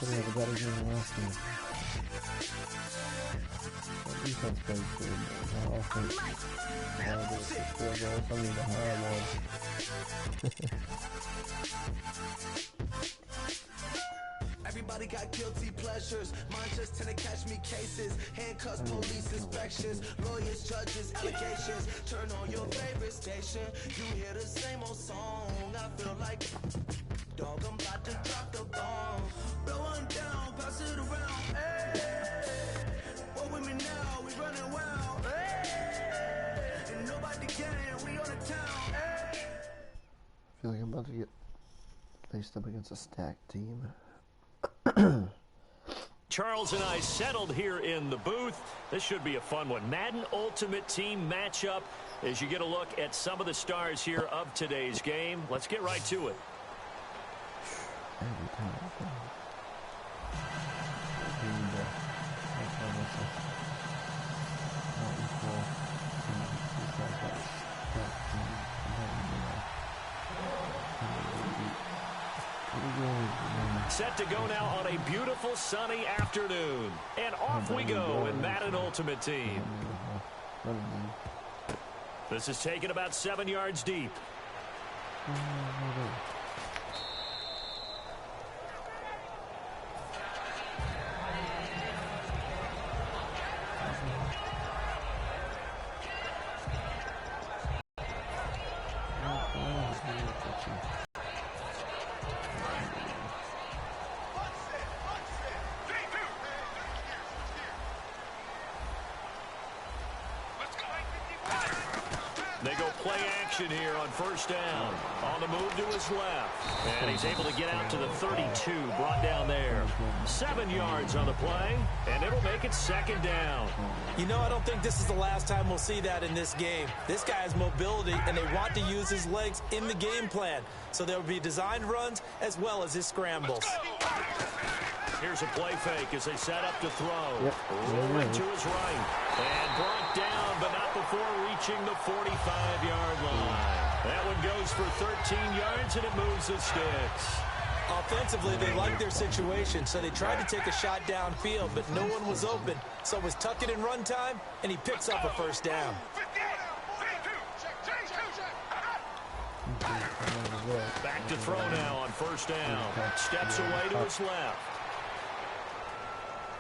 Could have a better game last game. That defense plays good, man. Our offense, horrible with the 4 goals. I mean, the high one. Everybody got guilty pleasures. Mine just tend to catch me cases. Handcuffs, police inspections, lawyers, judges, allegations. Turn on your favorite station. You hear the same old song. I feel like dog, I'm about to drop the bomb. Blow one down, pass it around. Hey, what with me now? We running wild. Hey, and nobody can. We on the town. Hey. I feel like I'm about to get faced up against a stacked team. Charles and I settled here in the booth. This should be a fun one. Madden Ultimate Team matchup as you get a look at some of the stars here of today's game. Let's get right to it. Set to go now on a beautiful sunny afternoon. And off we go in Madden Ultimate Team. This is taken about 7 yards deep. They go play action here on first down. On the move to his left. And he's able to get out to the 32, brought down there. 7 yards on the play, and it'll make it second down. You know, I don't think this is the last time we'll see that in this game. This guy has mobility, and they want to use his legs in the game plan. So there will be designed runs as well as his scrambles. Here's a play fake as they set up to throw. Rolling to his right. And brought down, but not before reaching the 45-yard line. That one goes for 13 yards, and it moves the sticks. Offensively, they liked their situation, so they tried to take a shot downfield, but no one was open. So it was tuck it in run time, and he picks up a first down. Back to throw now on first down. Steps away to his left.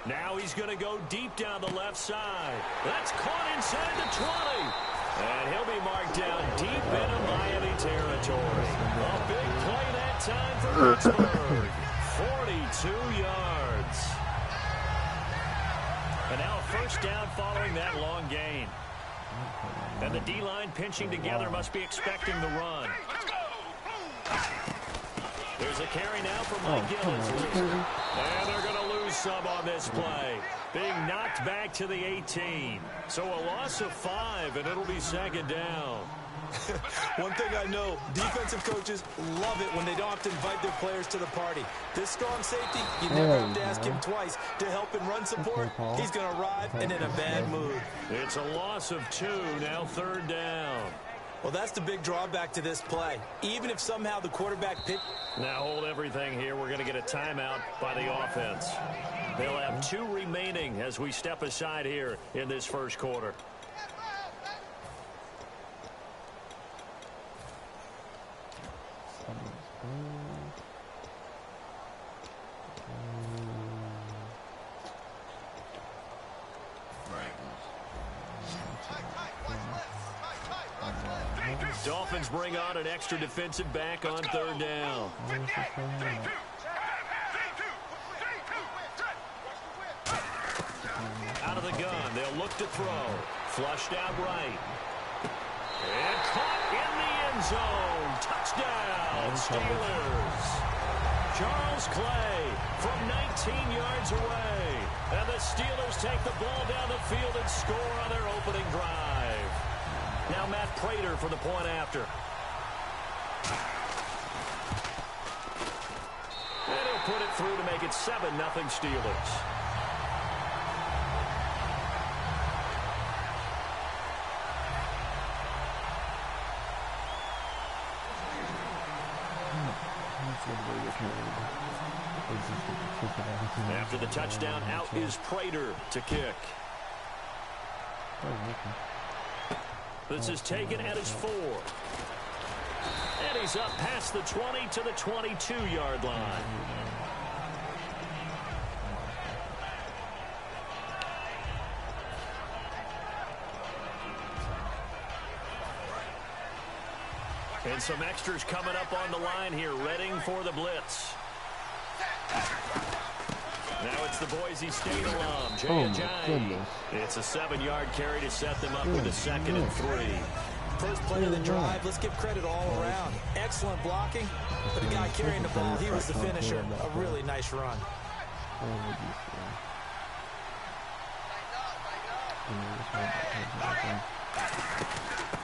Now he's going to go deep down the left side. That's caught inside the 20. And he'll be marked down deep into Miami territory. A big play that time for Pittsburgh. 42 yards. And now a first down following that long gain. And the D-line pinching together must be expecting the run. There's a carry now for Mike Gillis. And they're going to lose some on this play. Being knocked back to the 18. So a loss of 5, and it'll be second down. One thing I know, defensive coaches love it when they don't have to invite their players to the party. This strong safety, you never have to ask him twice to help in run support. He's going to arrive and in a bad mood. It's a loss of 2, now third down. Well, that's the big drawback to this play. Even if somehow the quarterback picked. Now hold everything here. We're going to get a timeout by the offense. They'll have 2 remaining as we step aside here in this first quarter. Dolphins bring on an extra defensive back on third down. Out of the gun, they'll look to throw. Flushed out right. And caught in the end zone. Touchdown, Steelers. Charles Clay from 19 yards away. And the Steelers take the ball down the field and score on their opening drive. Now Matt Prater for the point after. And he'll put it through to make it 7-0 Steelers. After the touchdown, out is Prater to kick. This is taken at his 4. And he's up past the 20 to the 22-yard line. And some extras coming up on the line here, readying for the blitz. Now it's the Boise State alum, Jay Ajayi. It's a 7-yard carry to set them up with a 2nd and 3. First play of the drive, let's give credit all around. Excellent blocking, but the guy carrying the ball, he was the finisher. A really nice run.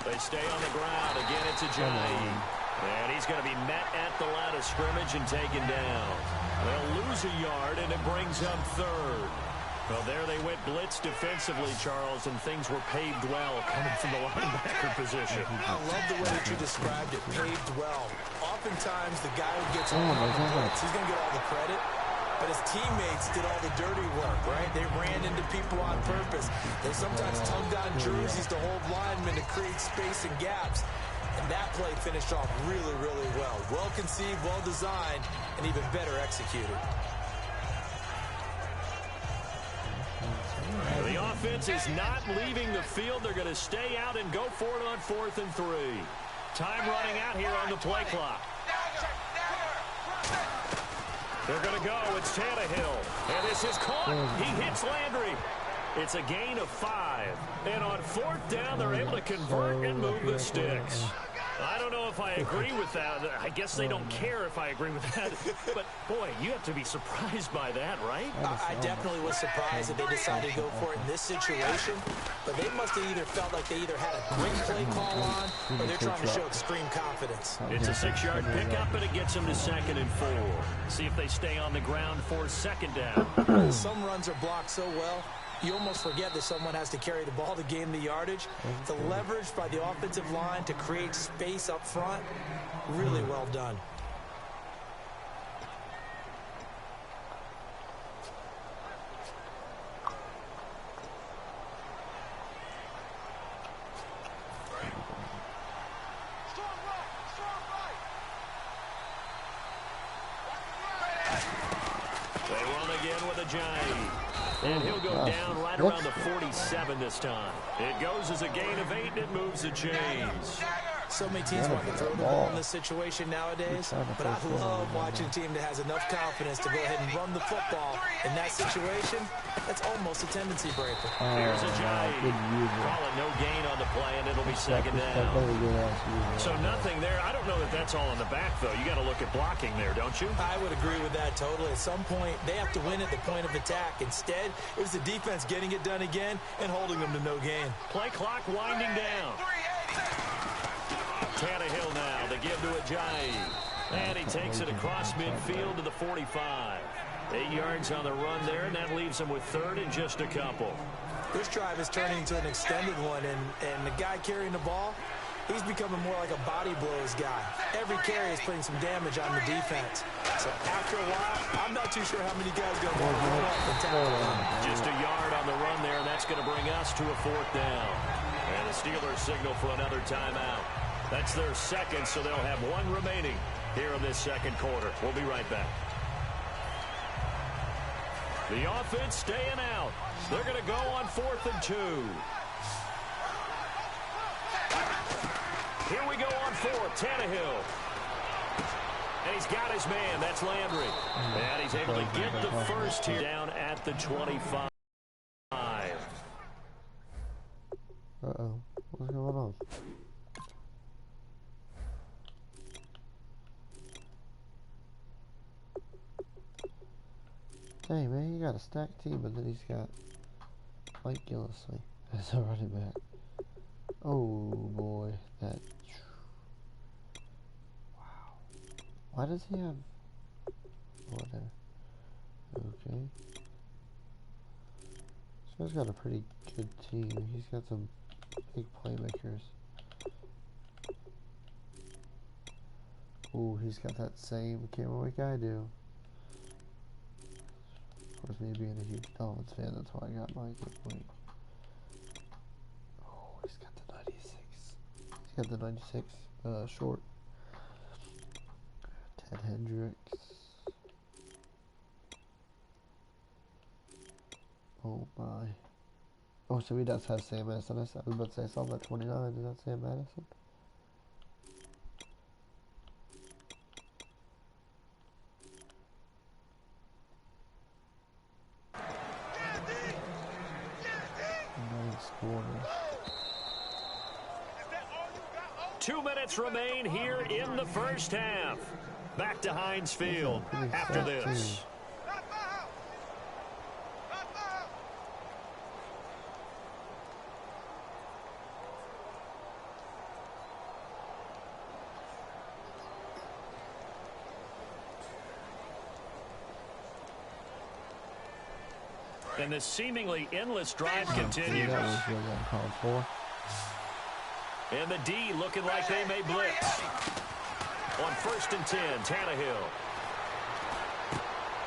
They stay on the ground. Again, it's Ajayi. And he's going to be met at the line of scrimmage and taken down. They'll lose a yard, and it brings up 3rd. Well, there they went blitz defensively, Charles, and things were paved well coming from the linebacker position. I love the way that you described it, paved well. Oftentimes, the guy who gets on the blitz, he's going to get all the credit, but his teammates did all the dirty work, right? They ran into people on purpose. They sometimes tugged on jerseys to hold linemen to create space and gaps. And that play finished off really, really well. Well conceived, well designed, and even better executed. The offense is not leaving the field. They're going to stay out and go for it on 4th and 3. Time running out here on the play clock. They're going to go. It's Tannehill. And this is caught. He hits Landry. It's a gain of 5. And on 4th down, they're able to convert and move the sticks. I don't know if I agree with that. I guess they don't care if I agree with that. But, boy, you have to be surprised by that, right? I definitely was surprised that they decided to go for it in this situation. But they must have either felt like they either had a great play call on or they're trying to show extreme confidence. It's a 6-yard pickup, and it gets them to 2nd and 4. See if they stay on the ground for 2nd down. Some runs are blocked so well, you almost forget that someone has to carry the ball to gain the yardage. The leverage by the offensive line to create space up front, really well done. They run again with Ajayi. And he'll go down right around the 47 this time. It goes as a gain of 8, and it moves the chains. So many teams want to throw the ball in this situation nowadays, but I love watching a team that has enough confidence to go ahead and run the football. In that situation, that's almost a tendency breaker. Here's Ajayi. Call it no gain on the play, and it'll be 2nd down. So nothing there. I don't know that that's all in the back, though. You got to look at blocking there, don't you? I would agree with that totally. At some point, they have to win at the point of attack. Instead, it was the defense getting it done again and holding them to no gain. Play clock winding down. Tannehill now, they give to Ajayi. And he takes it across midfield to the 45. 8 yards on the run there, and that leaves him with 3rd and just a couple. This drive is turning into an extended one, and the guy carrying the ball, he's becoming more like a body blows guy. Every carry is putting some damage on the defense. So after a while, I'm not too sure how many guys are going to run up and tackle him. Just a yard on the run there, and that's going to bring us to a 4th down. And the Steelers signal for another timeout. That's their 2nd, so they'll have 1 remaining here in this 2nd quarter. We'll be right back. The offense staying out. They're going to go on 4th and 2. Here we go on 4th. Tannehill. And he's got his man. That's Landry. And he's able to get the first here down at the 25. Uh-oh. What's going on? Dang, man, he got a stacked team, but then he's got Mike Gillisley as a running back. Oh, boy. That... Wow. Why does he have... Whatever. Okay. This guy's got a pretty good team. He's got some big playmakers. Ooh, he's got that same camera work I do. Of course, me being a huge Dolphins fan, that's why I got my giveaway. Oh, he's got the 96. He's got the 96 short. Ted Hendricks. Oh my. Oh, so he does have Sam Madison. I was about to say I saw him at 29. Is that Sam Madison? Nice corner. 2 minutes remain here in the first half. Back to Heinz Field after this. And the seemingly endless drive continues. And the D looking like they may blitz. On 1st and 10, Tannehill.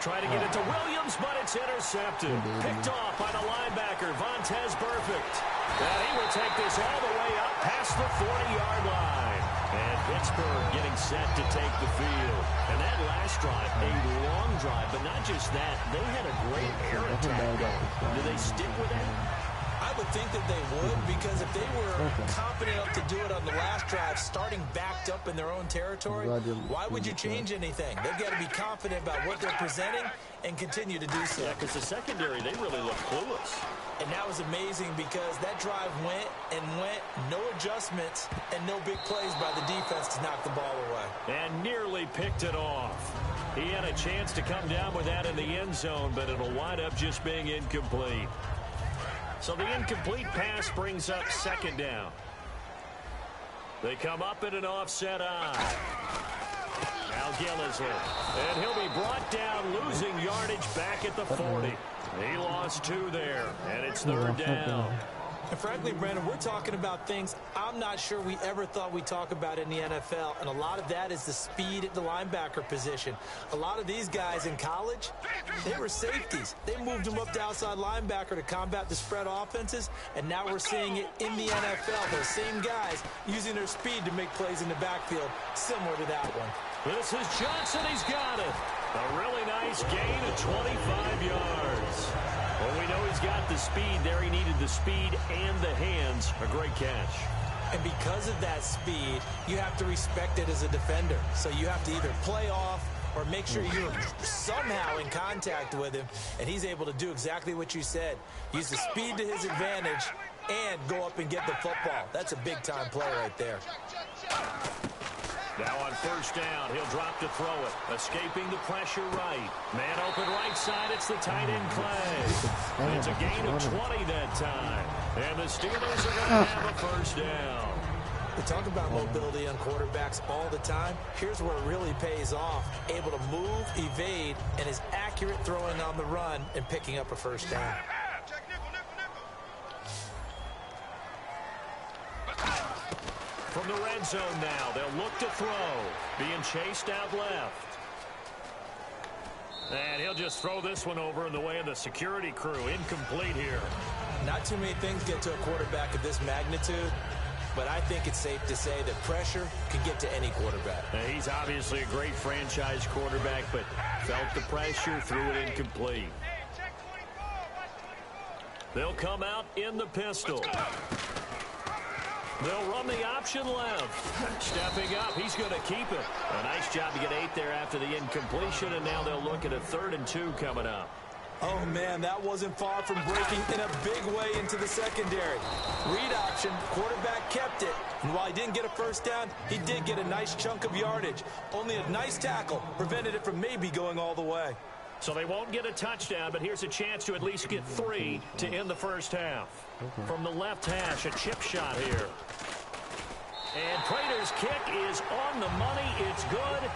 Trying to get it to Williams, but it's intercepted. Picked off by the linebacker, Vontaze Burfict. And he will take this all the way up past the 40-yard line. And Pittsburgh getting set to take the field. And that last drive, a long drive, but not just that. They had a great air attack going. Do they stick with that? I would think that they would, because if they were confident enough to do it on the last drive, starting backed up in their own territory, why would you change anything? They've got to be confident about what they're presenting and continue to do so. Yeah, because the secondary, they really look clueless. And that was amazing because that drive went and went, no adjustments, and no big plays by the defense to knock the ball away. And nearly picked it off. He had a chance to come down with that in the end zone, but it'll wind up just being incomplete. So the incomplete pass brings up 2nd down. They come up in an offset eye. Now Gillisley. And he'll be brought down, losing yardage back at the 40. He lost 2 there, and it's 3rd down. And frankly, Brandon, we're talking about things I'm not sure we ever thought we'd talk about in the NFL, and a lot of that is the speed at the linebacker position. A lot of these guys in college, they were safeties. They moved them up to outside linebacker to combat the spread offenses, and now we're seeing it in the NFL. Those same guys using their speed to make plays in the backfield, similar to that one. This is Johnson. He's got it. A really nice gain of 25 yards. Well, we know he's got the speed there. He needed the speed and the hands. A great catch. And because of that speed, you have to respect it as a defender. So you have to either play off or make sure you're somehow in contact with him. And he's able to do exactly what you said. Use the speed to his advantage and go up and get the football. That's a big-time play right there. Now on 1st down, he'll drop to throw it. Escaping the pressure right. Man open right side, it's the tight end Clay. It's a gain of 20 that time. And the Steelers are going to have a 1st down. We talk about mobility on quarterbacks all the time. Here's where it really pays off. Able to move, evade, and is accurate throwing on the run and picking up a 1st down. From the red zone now, they'll look to throw. Being chased out left. And he'll just throw this one over in the way of the security crew. Incomplete here. Not too many things get to a quarterback of this magnitude, but I think it's safe to say that pressure can get to any quarterback. Now, he's obviously a great franchise quarterback, but felt the pressure, threw it incomplete. They'll come out in the pistol. They'll run the option left. Stepping up, he's going to keep it. A nice job to get 8 there after the incompletion, and now they'll look at a 3rd and 2 coming up. Oh, man, that wasn't far from breaking in a big way into the secondary. Read option, quarterback kept it. And while he didn't get a 1st down, he did get a nice chunk of yardage. Only a nice tackle prevented it from maybe going all the way. So they won't get a touchdown, but here's a chance to at least get 3 to end the 1st half. From the left hash, a chip shot here. And Prater's kick is on the money. It's good.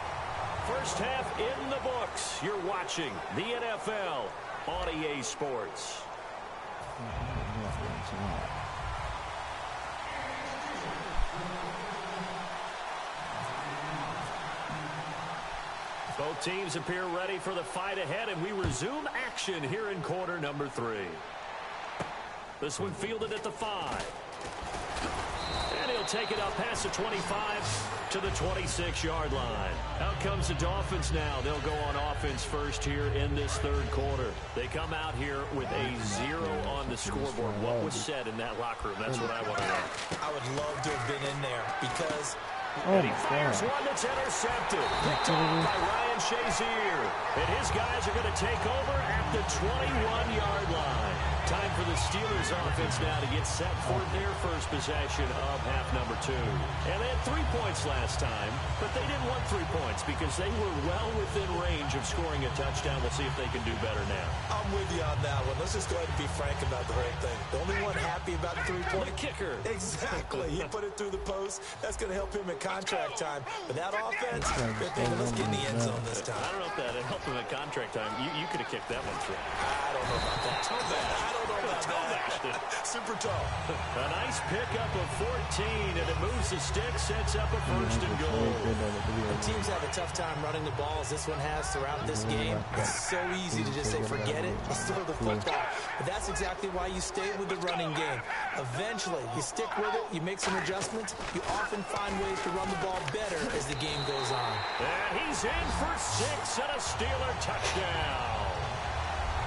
1st half in the books. You're watching the NFL on EA Sports. Both teams appear ready for the fight ahead, and we resume action here in quarter number 3. This one fielded at the 5. And he'll take it up past the 25 to the 26-yard line. Out comes the Dolphins now. They'll go on offense first here in this third quarter. They come out here with a 0 on the scoreboard. What was said in that locker room? That's what I want to know. I would love to have been in there because... And he fires one that's intercepted. Picked off by Ryan Shazier. And his guys are going to take over at the 21-yard line. Time for the Steelers offense now to get set for their first possession of half number 2. And they had 3 points last time, but they didn't want 3 points because they were well within range of scoring a touchdown. We'll see if they can do better now. I'm with you on that one. Let's just go ahead and be frank about the right thing. The only one happy about the 3-point kicker. Exactly. He put it through the post. That's going to help him at contract time. But that offense, they're thinking, let's get in the end zone this time. I don't know if that helped him at contract time. You could have kicked that one through. I don't know about that. I don't know about that. Super tall. A nice pickup of 14, and it moves the stick, sets up a first and goal. When teams have a tough time running the ball, as this one has throughout this game, it's so easy to just say, forget it, let's throw the football. But that's exactly why you stay with the running game. Eventually, you stick with it, you make some adjustments, you often find ways to run the ball better as the game goes on. And he's in for 6 and a Steeler touchdown.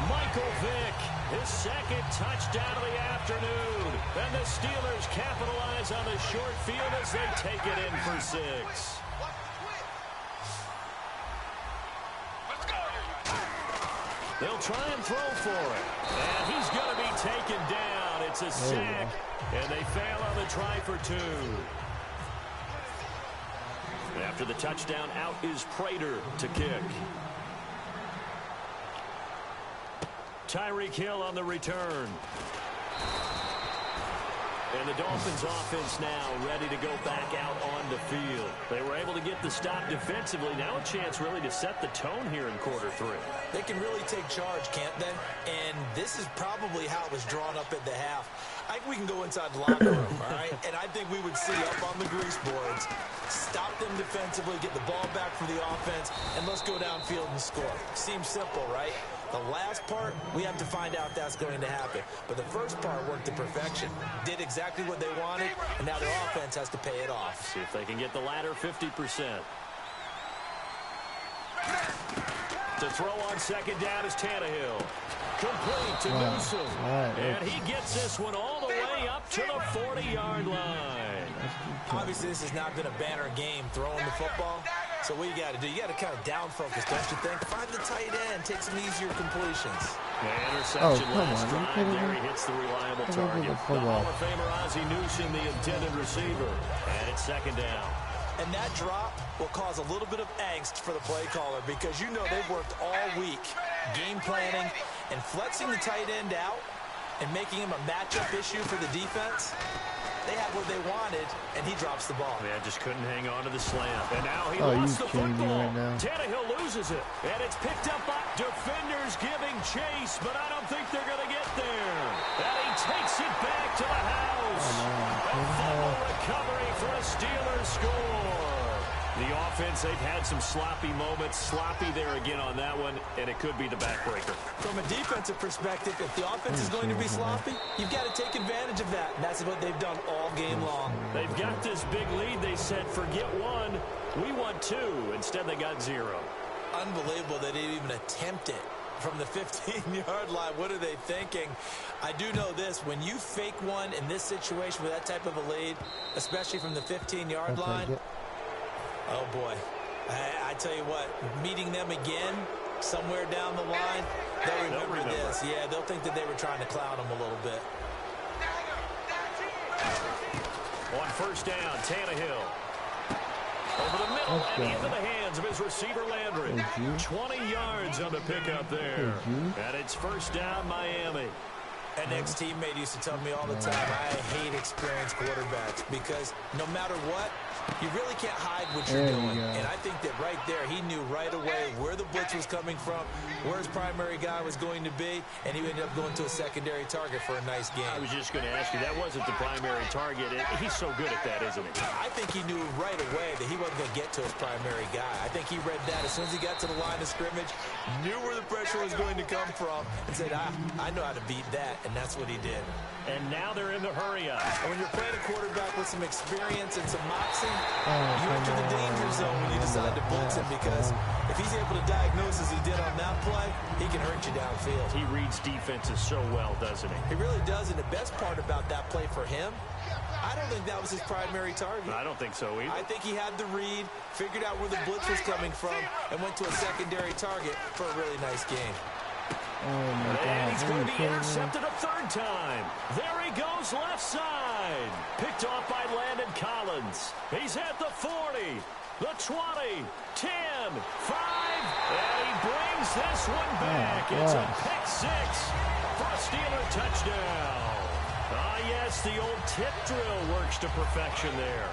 Michael Vick, his second touchdown of the afternoon. And the Steelers capitalize on the short field as they take it in for 6. They'll try and throw for it. And he's going to be taken down. It's a sack. And they fail on the try for 2. After the touchdown, out is Prater to kick. Tyreek Hill on the return. And the Dolphins offense now ready to go back out on the field. They were able to get the stop defensively. Now a chance really to set the tone here in quarter 3. They can really take charge, can't they? And this is probably how it was drawn up at the half. I think we can go inside the locker room, all right? And I think we would see up on the grease boards, stop them defensively, get the ball back for the offense, and let's go downfield and score. Seems simple, right? The last part, we have to find out that's going to happen. But the first part worked to perfection. Did exactly what they wanted, and now their offense has to pay it off. See if they can get the latter 50%. To throw on second down is Tannehill. Complete to Newsom. And he gets this one all the way up to the 40-yard line. Obviously, this has not been a banner game throwing the football. So what you got to do, you got to kind of down focus, don't you think? Find the tight end, take some easier completions. The interception last drive there. He hits the reliable target. The Hall of Famer Ozzie Newsome, the intended receiver. And it's second down. And that drop will cause a little bit of angst for the play caller because you know they've worked all week game planning and flexing the tight end out and making him a matchup issue for the defense. They had what they wanted, and he drops the ball. Yeah, just couldn't hang on to the slant. And now he lost the football. Right, Tannehill loses it, and it's picked up by defenders giving chase, but I don't think they're going to get there. And he takes it back to the house. A fumble recovery for a Steelers score. The offense, they've had some sloppy moments. Sloppy there again on that one, and it could be the backbreaker. From a defensive perspective, if the offense is going to be sloppy, you've got to take advantage of that. And that's what they've done all game long. They've got this big lead. They said, forget 1, we want 2. Instead, they got 0. Unbelievable they didn't even attempt it from the 15-yard line. What are they thinking? I do know this. When you fake one in this situation with that type of a lead, especially from the 15-yard line, oh, boy. I tell you what, meeting them again somewhere down the line, they'll remember this. Yeah, they'll think that they were trying to clown them a little bit. On first down, Tannehill. Over the middle and into the hands of his receiver, Landry. 20 yards on the pickup there. And it's first down, Miami. An ex-teammate used to tell me all the time, I hate experienced quarterbacks because no matter what, You really can't hide what you're doing. And I think that right there, he knew right away where the blitz was coming from, where his primary guy was going to be, and he ended up going to a secondary target for a nice game. I was just going to ask you, that wasn't the primary target. He's so good at that, isn't he? I think he knew right away that he wasn't going to get to his primary guy. I think he read that as soon as he got to the line of scrimmage, knew where the pressure was going to come from, and said, I know how to beat that, and that's what he did. And now they're in the hurry-up. And when you're playing a quarterback with some experience and some moxie, you enter the danger zone when you decide to blitz him, because if he's able to diagnose as he did on that play, he can hurt you downfield. He reads defenses so well, doesn't he? He really does, and the best part about that play for him, I don't think that was his primary target. I don't think so either. I think he had the read, figured out where the blitz was coming from, and went to a secondary target for a really nice game. Oh my God. And he's going to be intercepted a third time. There he goes left side. Picked off by Landon Collins. He's at the 40, the 20, 10, 5, and he brings this one back. It's a pick six for a Steeler touchdown. Ah, yes, the old tip drill works to perfection there.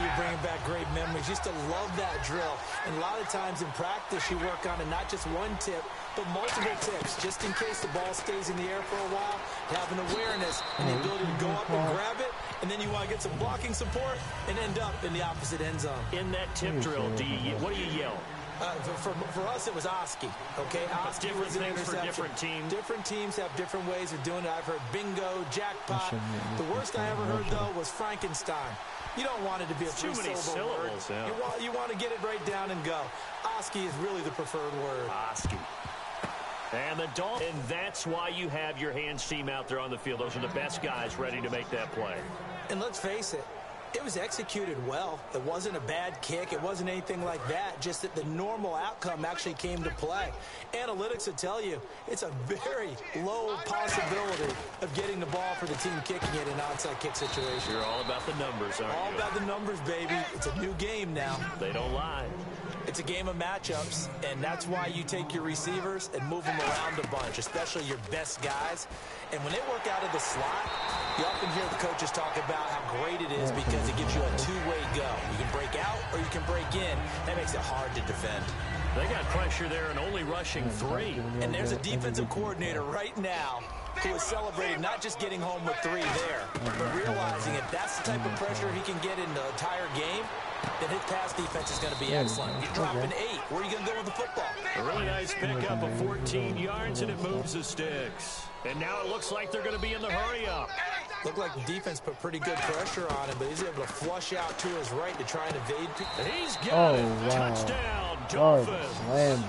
You're bringing back great memories. Used to love that drill. And a lot of times in practice, you work on it, not just one tip, but multiple tips, just in case the ball stays in the air for a while. Have an awareness and the ability to go up and grab it, and then you want to get some blocking support and end up in the opposite end zone. In that tip drill, what do you yell? For us, it was Oski. Okay, Oski was an interception. For different teams. Different teams have different ways of doing it. I've heard bingo, jackpot. The worst I ever heard, though, was Frankenstein. You don't want it to be a three-syllable word. Yeah. You want to get it right down and go. Oski is really the preferred word. Oski. And that's why you have your hands team out there on the field. Those are the best guys ready to make that play. And let's face it, it was executed well. It wasn't a bad kick. It wasn't anything like that. Just that the normal outcome actually came to play. Analytics will tell you it's a very low possibility of getting the ball for the team kicking it in an onside kick situation. You're all about the numbers, aren't you? All about the numbers, baby. It's a new game now. They don't lie. It's a game of matchups, and that's why you take your receivers and move them around a bunch, especially your best guys. And when they work out of the slot, you often hear the coaches talk about how great it is because it gives you a two-way go. You can break out or you can break in. That makes it hard to defend. They got pressure there and only rushing 3. And there's a defensive coordinator right now who is celebrating not just getting home with 3 there, but realizing if that's the type of pressure he can get in the entire game, then his pass defense is going to be excellent. You're dropping 8. Where are you going to go with the football? A really nice pickup of 14 yards, and it moves the sticks. And now it looks like they're going to be in the hurry-up. Looked like the defense put pretty good pressure on him, but he's able to flush out to his right to try and evade people. He's got it. Wow. Touchdown, Dolphins.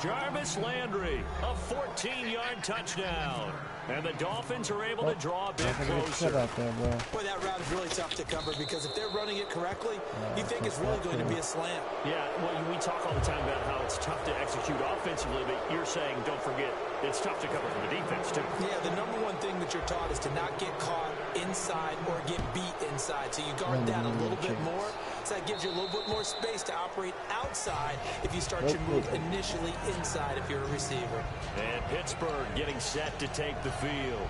Jarvis Landry, a 14-yard touchdown. And the Dolphins are able to draw a bit closer. Boy, that route is really tough to cover because if they're running it correctly, you think it's really going to be a slant. Yeah, well, we talk all the time about how it's tough to execute offensively, but you're saying, don't forget, it's tough to cover for the defense, too. Yeah, the number one thing that you're taught is to not get caught inside or get beat inside. So you guard that a little bit more. So that gives you a little bit more space to operate outside if you start your move initially inside if you're a receiver. And Pittsburgh getting set to take the field.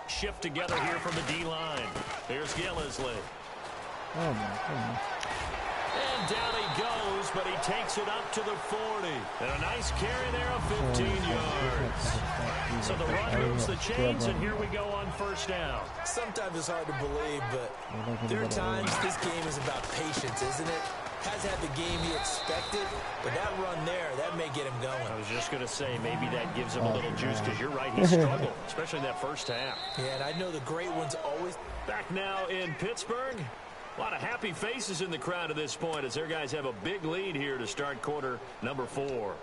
Shift together here from the D-line. Here's Gillisley. Oh, my goodness. And down he goes, but he takes it up to the 40. And a nice carry there of 15 yards. So the run moves the chains, and here we go on first down. Sometimes it's hard to believe, but there are times this game is about patience, isn't it? Has had the game he expected, but that run there, that may get him going. I was just going to say, maybe that gives him a little juice, because you're right, he struggled, especially in that first half. Yeah, and I know the great ones always... Back now in Pittsburgh. A lot of happy faces in the crowd at this point as their guys have a big lead here to start quarter number 4.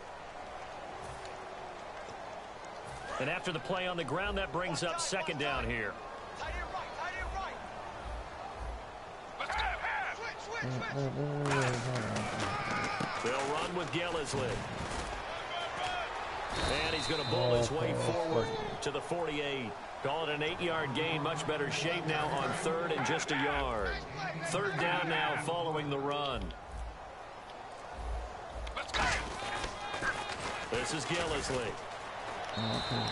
And after the play on the ground, that brings up second down here. They'll run with Gillisley. And he's going to bull his way forward to the 48. Call it an 8-yard gain. Much better shape now on third and just a yard. Third down now following the run. This is Gillisley. Okay.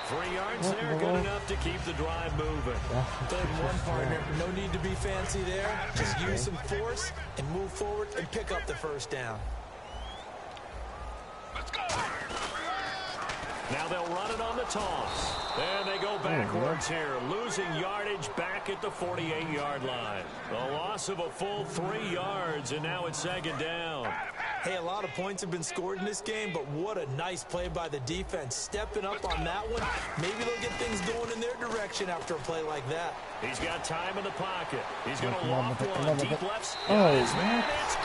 3 yards there, good enough to keep the drive moving. Third and 1, partner. No need to be fancy there. Just use some force and move forward and pick up the first down. Let's go. Now they'll run it on the toss. And they go backwards here, losing yardage back at the 48-yard line. A loss of a full 3 yards, and now it's second down. Hey, a lot of points have been scored in this game, but what a nice play by the defense. Stepping up on that one, maybe they'll get things going in their direction after a play like that. He's got time in the pocket. He's going to loft one. Deep left. Oh, it's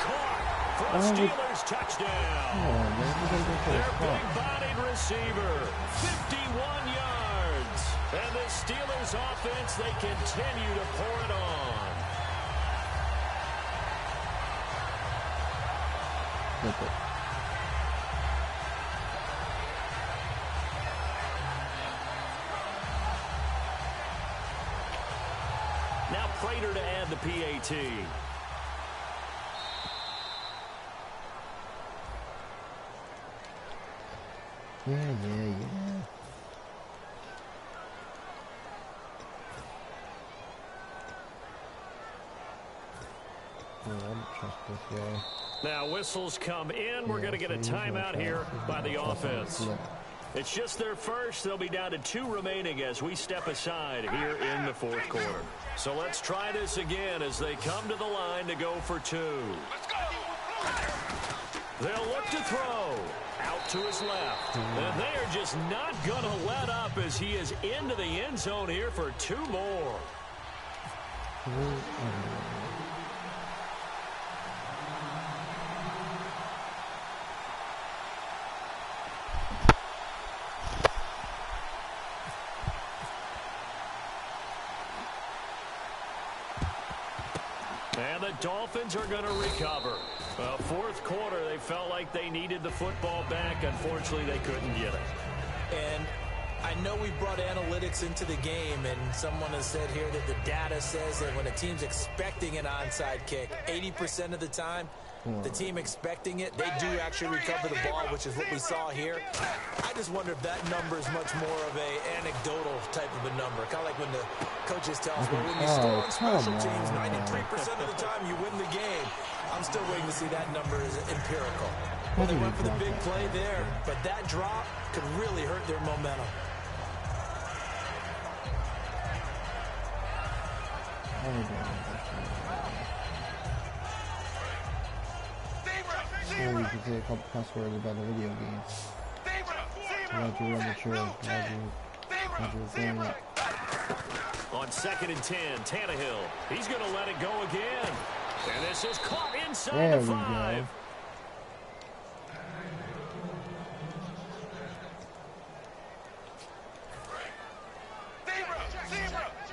caught for a Steelers touchdown. Their big-bodied receiver, 51 yards. And the Steelers offense, they continue to pour it on. Now Prater to add the PAT. Yeah. I don't trust this guy. Now whistles come in. We're going to get a timeout here by the offense. It's just their first. They'll be down to 2 remaining as we step aside here in the fourth quarter. So let's try this again as they come to the line to go for 2. They'll look to throw. Out to his left. And they are just not going to let up as he is into the end zone here for 2 more. And the Dolphins are going to recover. Fourth quarter, they felt like they needed the football back. Unfortunately, they couldn't get it. And I know we brought analytics into the game, and someone has said here that the data says that when a team's expecting an onside kick, 80% of the time, the team expecting it, they do actually recover the ball, which is what we saw here. I just wonder if that number is much more of a anecdotal type of a number. Kind of like when the coaches tell us, well, when you score on special teams, 93% of the time you win the game. I'm still waiting to see that number is empirical. Well, they went for the big play there, but that drop could really hurt their momentum. Or you can say a couple cuss words about the video game. Roger immature. Roger going up. On 2nd and 10, Tannehill. He's going to let it go again. And this is caught inside the 5.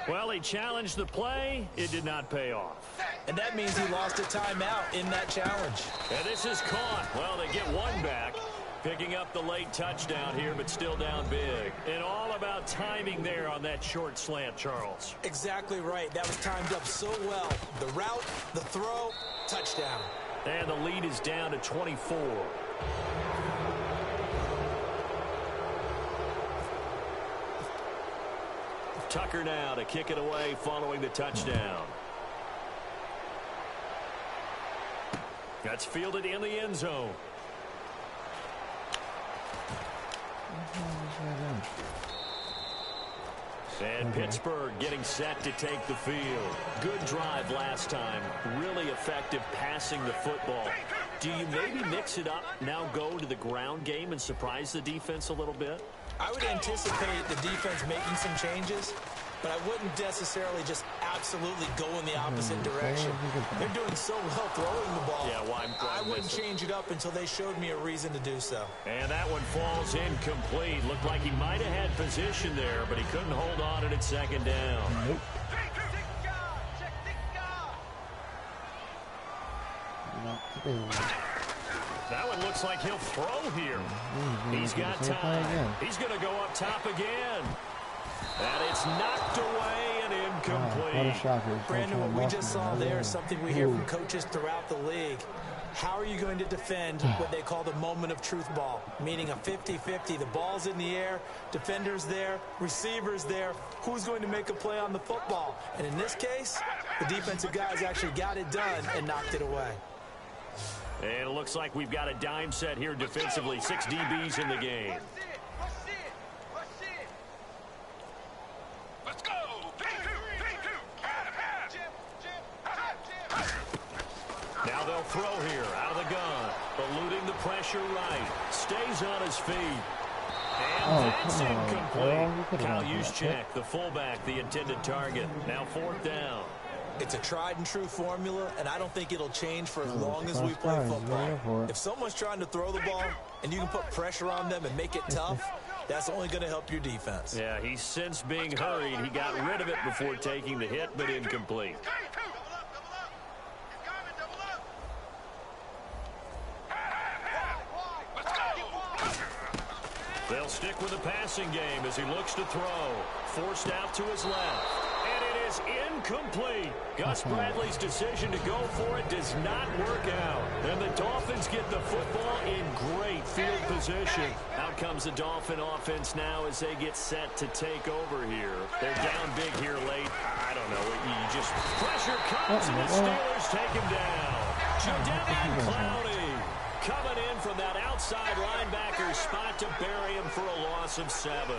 Well, he challenged the play. It did not pay off. And that means he lost a timeout in that challenge. And this is caught. Well, they get 1 back. Picking up the late touchdown here, but still down big. And all about timing there on that short slant, Charles. Exactly right. That was timed up so well. The route, the throw, touchdown. And the lead is down to 24. Tucker now to kick it away following the touchdown. That's fielded in the end zone. And Pittsburgh getting set to take the field. Good drive last time. Really effective passing the football. Do you maybe mix it up, now go to the ground game and surprise the defense a little bit? I would anticipate the defense making some changes, but I wouldn't necessarily just absolutely go in the opposite direction. They're doing so well throwing the ball. Yeah, well, I wouldn't change it up until they showed me a reason to do so. And that one falls incomplete. Looked like he might have had position there, but he couldn't hold on to it at 2nd down. Nope. That one looks like he'll throw here. He's got time. He's going to go up top again. And it's knocked away and incomplete. What a shocker. Brandon, what we just saw there is something we hear from coaches throughout the league. How are you going to defend what they call the moment of truth ball, meaning a 50-50? The ball's in the air, defender's there, receiver's there. Who's going to make a play on the football? And in this case, the defensive guys actually got it done and knocked it away. And it looks like we've got a dime set here defensively. 6 DBs in the game. Let's go. Now they'll throw here out of the gun. Eluding the pressure right. Stays on his feet. And that's incomplete. Kyle Juszczyk, the fullback, the intended target. Now 4th down. It's a tried and true formula, and I don't think it'll change for as long as we play football. If someone's trying to throw the ball and you can put pressure on them and make it tough, that's only going to help your defense. Yeah, he's since being hurried. He got rid of it before taking the hit, but incomplete. They'll stick with the passing game as he looks to throw. Forced out to his left. And it is incomplete. Gus Bradley's decision to go for it does not work out. And the Dolphins get the football in great field position. Out comes the Dolphin offense now as they get set to take over here. They're down big here late. I don't know. You just pressure comes and the Steelers take him down. Jadeveon Clowney coming in from that outside linebacker spot to bury him for a loss of 7.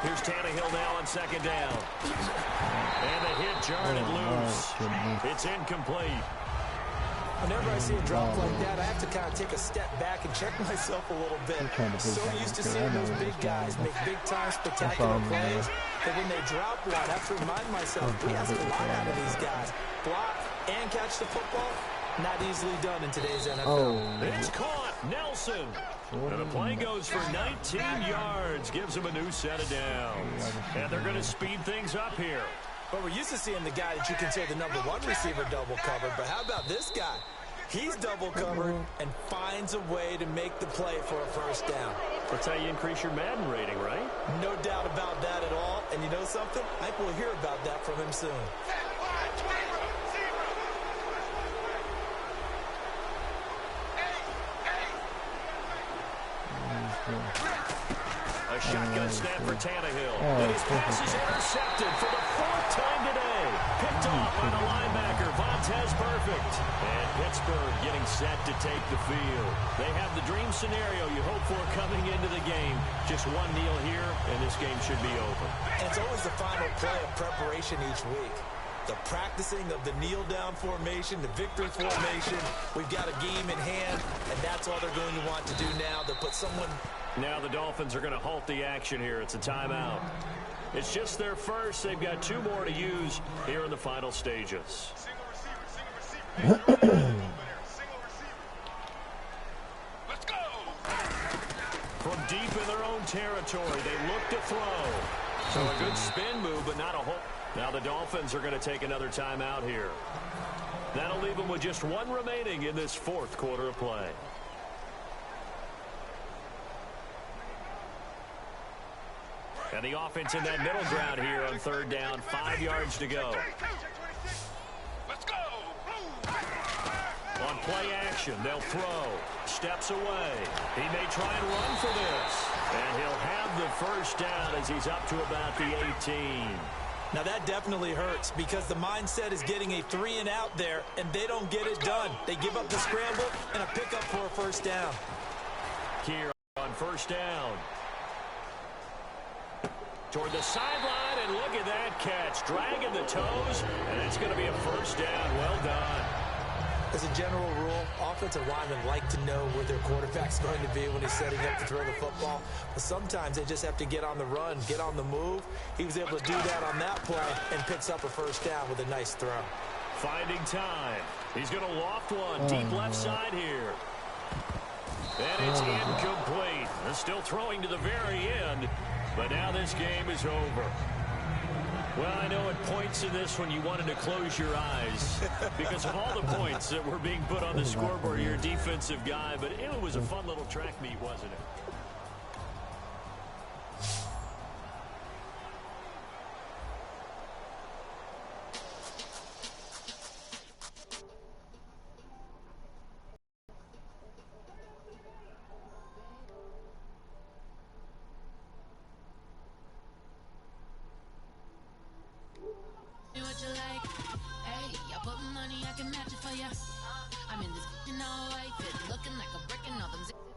Here's Tannehill now on 2nd down. And the hit jarred it loose. It's incomplete. Whenever I see a drop like that, I have to kind of take a step back and check myself a little bit. So used to seeing those big guys make big-time spectacular plays that when they drop one, I have to remind myself, we ask a lot out of these guys. Block and catch the football, not easily done in today's NFL. It's caught. Nelson. And the play goes for 19 yards. Gives him a new set of downs. And they're going to speed things up here. But we're used to seeing the guy that you consider the #1 receiver double covered. But how about this guy? He's double covered and finds a way to make the play for a 1st down. That's how you increase your Madden rating, right? No doubt about that at all. And you know something? I think we'll hear about that from him soon. A shotgun snap for Tannehill. And his pass is intercepted for the 4th time today. Picked off by the linebacker, Vontaze Perfect. And Pittsburgh getting set to take the field. They have the dream scenario you hope for coming into the game. Just one kneel here, and this game should be over. And it's always the final play of preparation each week. The practicing of the kneel-down formation, the victory formation. We've got a game in hand, and that's all they're going to want to do now. To put someone... Now the Dolphins are going to halt the action here. It's a timeout. It's just their first. They've got 2 more to use here in the final stages. Let's go. From deep in their own territory, they look to throw. So a good spin move, but not a whole... Now the Dolphins are going to take another timeout here. That'll leave them with just 1 remaining in this 4th quarter of play. And the offense in that middle ground here on 3rd down, 5 yards to go. Let's go. On play action, they'll throw. Steps away. He may try and run for this. And he'll have the 1st down as he's up to about the 18. Now that definitely hurts because the mindset is getting a 3-and-out there, and they don't get it done. They give up the scramble and a pickup for a 1st down. Here on 1st down. Toward the sideline, and look at that catch. Dragging the toes, and it's going to be a 1st down. Well done. As a general rule, offensive linemen like to know where their quarterback's going to be when he's setting up to throw the football. But sometimes they just have to get on the run, get on the move. He was able to do that on that play and picks up a 1st down with a nice throw. Finding time. He's going to loft one deep left side here. And it's incomplete. They're still throwing to the very end. But now this game is over. Well, I know at points in this one you wanted to close your eyes because of all the points that were being put on the scoreboard. You're a defensive guy, but it was a fun little track meet, wasn't it? I'm in this all white fit, looking like a brick and all them.